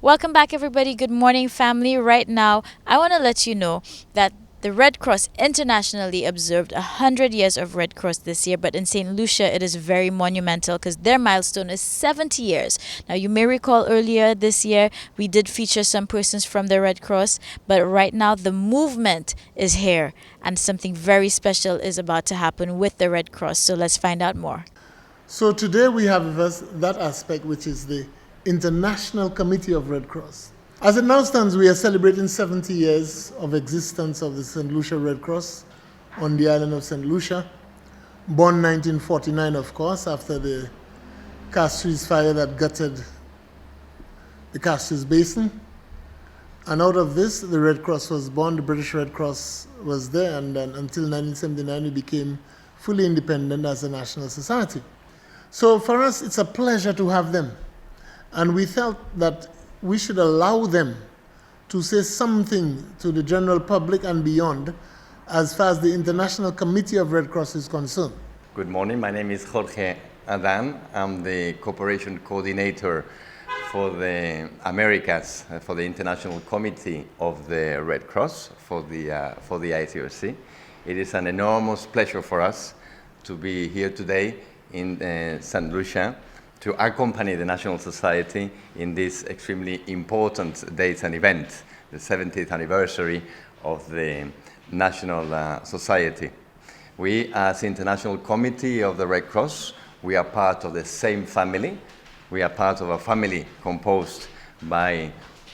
Welcome back, everybody. Good morning, family. Right now, I want to let you know that the Red Cross internationally observed 100 years of Red Cross this year, but in St. Lucia, it is very monumental because their milestone is 70 years. Now, you may recall earlier this year, we did feature some persons from the Red Cross, but right now, the movement is here, and something very special is about to happen with the Red Cross. So, let's find out more. So today we have that aspect, which is the International Committee of Red Cross. As it now stands, we are celebrating 70 years of existence of the St. Lucia Red Cross on the island of St. Lucia. Born 1949, of course, after the Castries fire that gutted the Castries Basin. And out of this, the Red Cross was born, the British Red Cross was there, and then until 1979, we became fully independent as a national society. So for us, it's a pleasure to have them. And we felt that we should allow them to say something to the general public and beyond as far as the International Committee of Red Cross is concerned. Good morning, my name is Jorge Adan. I'm the cooperation coordinator for the Americas, for the International Committee of the Red Cross, for the ITRC. It is an enormous pleasure for us to be here today in St. Lucia to accompany the National Society in this extremely important date and event, the 70th anniversary of the National Society. We, as International Committee of the Red Cross, we are part of the same family. We are part of a family composed by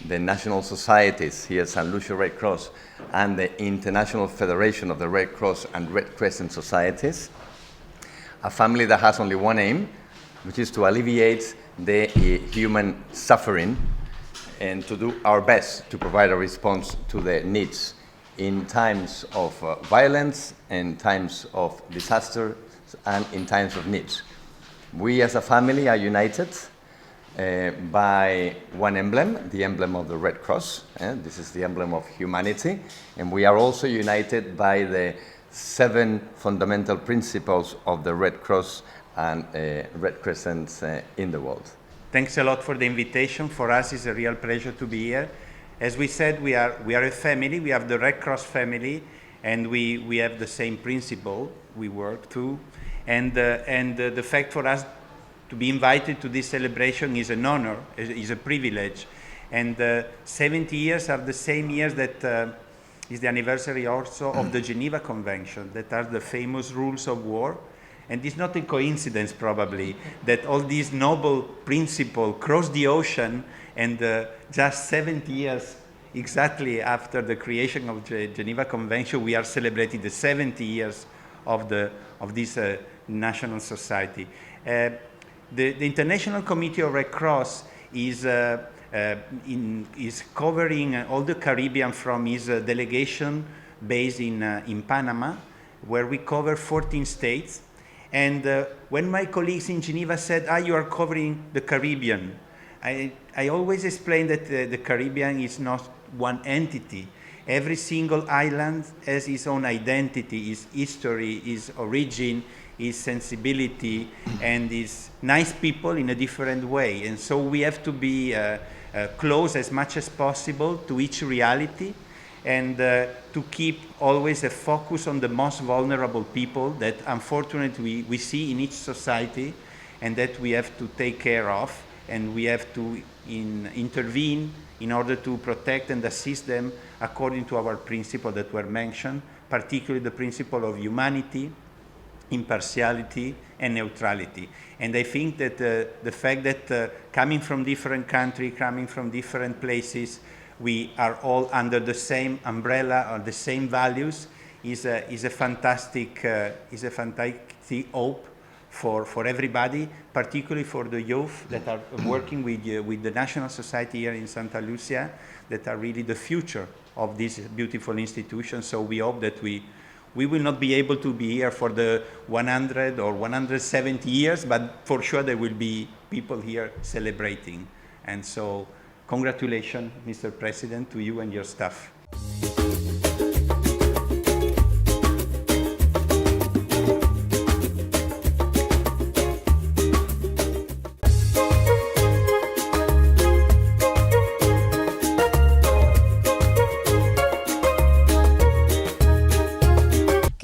the national societies here at St. Lucia Red Cross and the International Federation of the Red Cross and Red Crescent Societies. A family that has only one aim, which is to alleviate the human suffering and to do our best to provide a response to the needs in times of violence, in times of disaster, and in times of needs. We as a family are united by one emblem, the emblem of the Red Cross. This is the emblem of humanity. And we are also united by the 7 fundamental principles of the Red Cross and Red Crescent in the world. Thanks a lot for the invitation. For us, it's a real pleasure to be here. As we said, we are a family. We have the Red Cross family, and we have the same principle we work to. And the fact for us to be invited to this celebration is an honor, is a privilege. And 70 years are the same years that is the anniversary also of the Geneva Convention, that are the famous rules of war. And it's not a coincidence, probably, that all these noble principles cross the ocean, and just 70 years exactly after the creation of the Geneva Convention, we are celebrating the 70 years of this national society. The International Committee of Red Cross is covering all the Caribbean from his delegation based in Panama, where we cover 14 states. And when my colleagues in Geneva said, you are covering the Caribbean, I always explain that the Caribbean is not one entity. Every single island has its own identity, its history, its origin, its sensibility, and its nice people in a different way. And so we have to be close as much as possible to each reality, and to keep always a focus on the most vulnerable people that unfortunately we see in each society, and that we have to take care of, and we have to intervene in order to protect and assist them according to our principles that were mentioned, particularly the principle of humanity, impartiality, and neutrality. And I think that the fact that coming from different countries, coming from different places, we are all under the same umbrella or the same values is a fantastic hope for everybody, particularly for the youth that are working with the National Society here in Santa Lucia, that are really the future of this beautiful institution. So we hope that we will not be able to be here for the 100 or 170 years, but for sure there will be people here celebrating. And so congratulations, Mr. President, to you and your staff.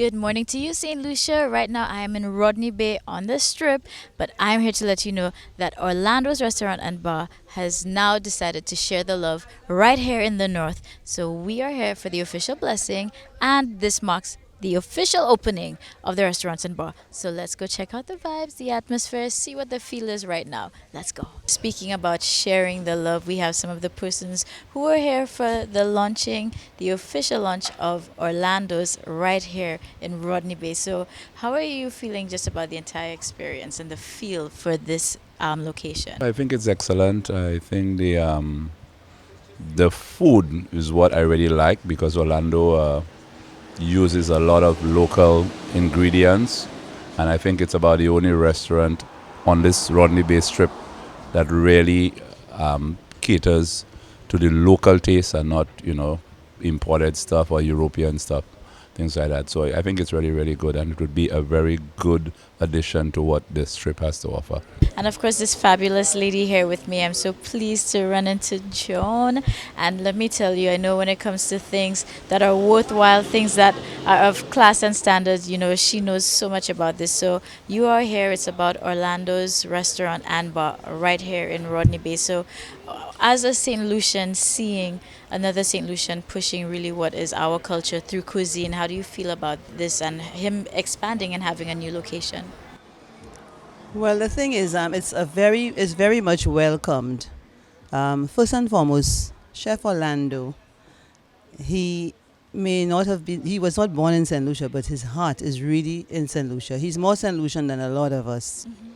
Good morning to you, St. Lucia. Right now, I am in Rodney Bay on the Strip, but I'm here to let you know that Orlando's Restaurant and Bar has now decided to share the love right here in the North. So we are here for the official blessing, and this marks the official opening of the restaurants and bar. So let's go check out the vibes, the atmosphere, see what the feel is right now. Let's go. Speaking about sharing the love, we have some of the persons who are here for the launching, the official launch of Orlando's right here in Rodney Bay. So how are you feeling just about the entire experience and the feel for this location? I think it's excellent. I think the food is what I really like because Orlando uses a lot of local ingredients, and I think it's about the only restaurant on this Rodney Bay Strip that really caters to the local taste and not, imported stuff or European stuff, things like that. So I think it's really, really good, and it would be a very good addition to what this strip has to offer. And of course, this fabulous lady here with me. I'm so pleased to run into Joan. And let me tell you, I know when it comes to things that are worthwhile, things that are of class and standards, she knows so much about this. So you are here. It's about Orlando's Restaurant and Bar right here in Rodney Bay. So as a St. Lucian, seeing another St. Lucian pushing really what is our culture through cuisine, how do you feel about this and him expanding and having a new location? Well, the thing is, it's very much welcomed. First and foremost, Chef Orlando, he was not born in St. Lucia, but his heart is really in St. Lucia. He's more St. Lucian than a lot of us. Mm-hmm.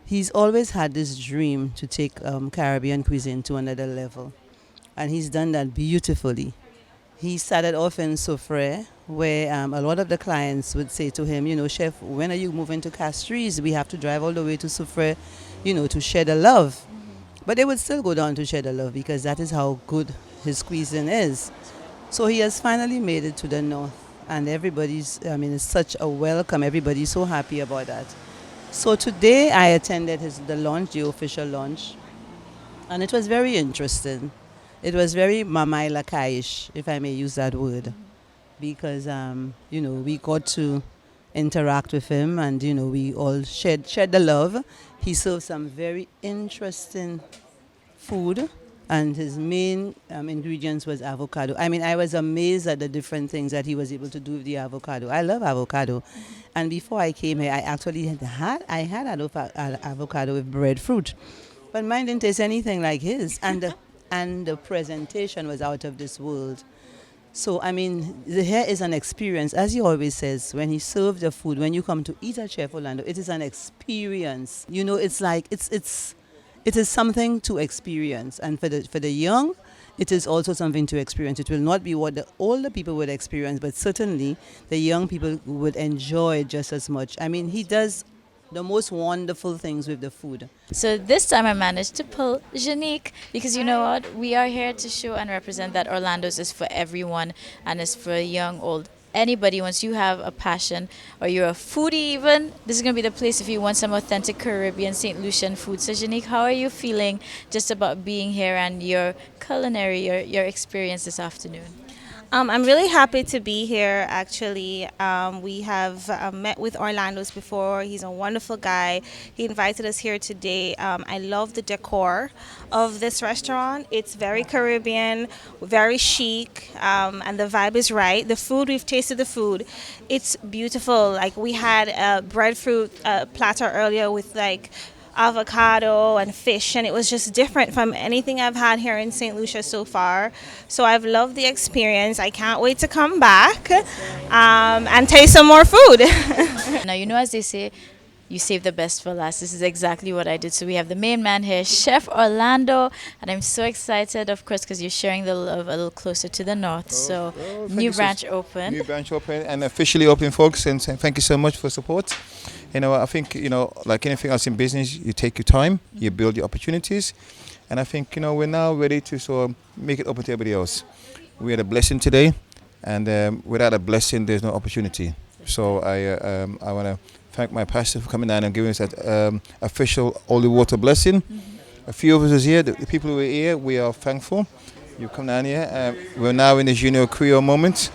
He's always had this dream to take Caribbean cuisine to another level, and he's done that beautifully. He started off in Soufrière, where a lot of the clients would say to him, Chef, when are you moving to Castries? We have to drive all the way to Soufrière, to share the love. Mm-hmm. But they would still go down to share the love because that is how good his cuisine is. So he has finally made it to the north, and it's such a welcome. Everybody's so happy about that. So today I attended the official launch, and it was very interesting. It was very Mamai Lakai-ish, if I may use that word, because, we got to interact with him and, we all shared the love. He served some very interesting food, and his main ingredients was avocado. I was amazed at the different things that he was able to do with the avocado. I love avocado. And before I came here, I actually had avocado with breadfruit. But mine didn't taste anything like his. And the presentation was out of this world. So, here is an experience. As he always says, when he serves the food, when you come to eat at Chef Orlando, it is an experience. It's like, it is something to experience. And for the young, it is also something to experience. It will not be what the older people would experience, but certainly the young people would enjoy just as much. He does the most wonderful things with the food. So this time I managed to pull Janique because you know what? We are here to show and represent that Orlando's is for everyone and is for young, old. Anybody, once you have a passion or you're a foodie even, this is going to be the place if you want some authentic Caribbean St. Lucian food. So Janique, how are you feeling just about being here and your culinary, your experience this afternoon? I'm really happy to be here, actually. We have met with Orlando's before. He's a wonderful guy. He invited us here today. I love the decor of this restaurant. It's very Caribbean, very chic, and the vibe is right. The food, we've tasted the food. It's beautiful. Like, we had a breadfruit platter earlier with, avocado and fish, and it was just different from anything I've had here in St. Lucia so far. So I've loved the experience. I can't wait to come back and taste some more food. Now, as they say, you save the best for last. This is exactly what I did. So we have the main man here, Chef Orlando, and I'm so excited, of course, because you're sharing the love a little closer to the north. New branch open. New branch open and officially open, folks, and thank you so much for support. I think, like anything else in business, you take your time, you build your opportunities, and I think, we're now ready to sort of make it open to everybody else. We had a blessing today, and without a blessing, there's no opportunity. So I want to thank my pastor for coming down and giving us that official holy water blessing. A few of us here, the people who are here, we are thankful. You come down here. We're now in the Junior Creole moment.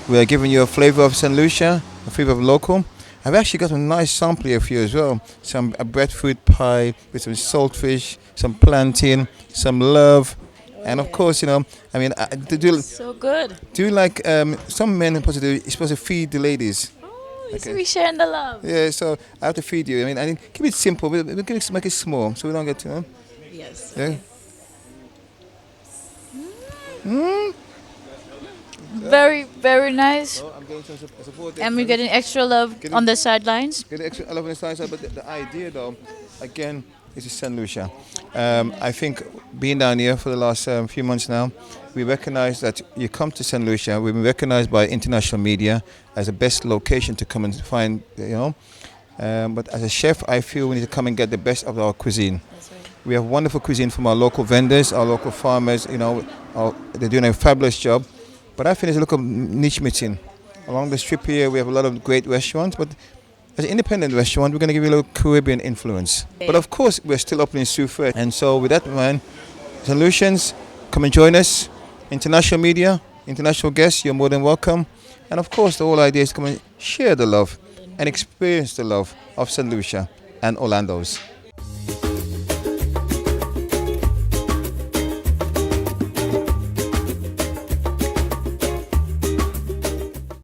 We are giving you a flavor of St. Lucia, a flavor of local. I've actually got a nice sample here for you as well. A breadfruit pie with some saltfish, some plantain, some love, and of course, So good. do you like some men are supposed to feed the ladies? So we sharing the love. Yeah, so I have to feed you. I mean, keep it simple. We can make it small, so we don't get to. Yes. Yeah. Very, very nice. I'm going to support And we're getting extra love on the sidelines. Get extra love on the side, but the idea, though, again, is St. Lucia. I think being down here for the last few months now, we recognize that you come to St. Lucia. We've been recognized by international media as the best location to come and find, But as a chef, I feel we need to come and get the best of our cuisine. That's right. We have wonderful cuisine from our local vendors, our local farmers. They're doing a fabulous job. But I think it's a local niche meeting. Along the strip here, we have a lot of great restaurants, but as an independent restaurant, we're going to give you a little Caribbean influence. But of course, we're still opening Soufriere. And so with that in mind, St. Lucians, come and join us. International media, international guests, you're more than welcome. And of course, the whole idea is to come and share the love and experience the love of St. Lucia and Orlando's.